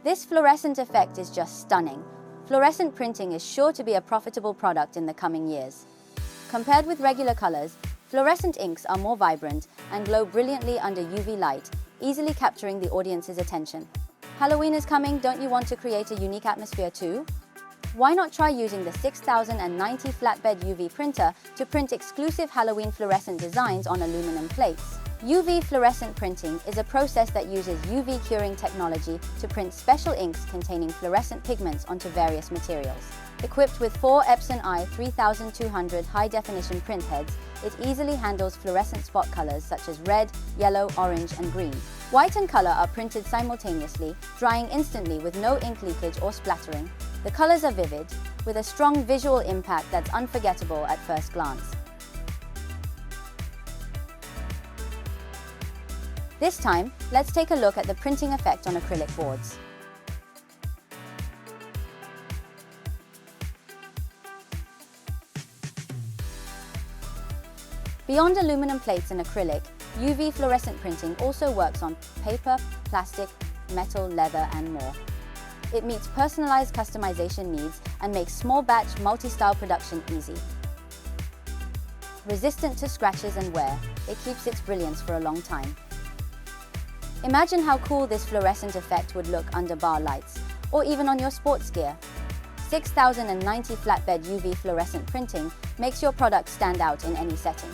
This fluorescent effect is just stunning. Fluorescent printing is sure to be a profitable product in the coming years. Compared with regular colors, fluorescent inks are more vibrant and glow brilliantly under UV light, easily capturing the audience's attention. Halloween is coming, don't you want to create a unique atmosphere too? Why not try using the 6090 Flatbed UV printer to print exclusive Halloween fluorescent designs on aluminum plates? UV fluorescent printing is a process that uses UV curing technology to print special inks containing fluorescent pigments onto various materials. Equipped with 4 Epson i3200 high-definition print heads, it easily handles fluorescent spot colors such as red, yellow, orange, and green. White and color are printed simultaneously, drying instantly with no ink leakage or splattering. The colors are vivid, with a strong visual impact that's unforgettable at first glance. This time, let's take a look at the printing effect on acrylic boards. Beyond aluminum plates and acrylic, UV fluorescent printing also works on paper, plastic, metal, leather, and more. It meets personalized customization needs and makes small-batch, multi-style production easy. Resistant to scratches and wear, it keeps its brilliance for a long time. Imagine how cool this fluorescent effect would look under bar lights, or even on your sports gear. 6090 Flatbed UV fluorescent printing makes your product stand out in any setting.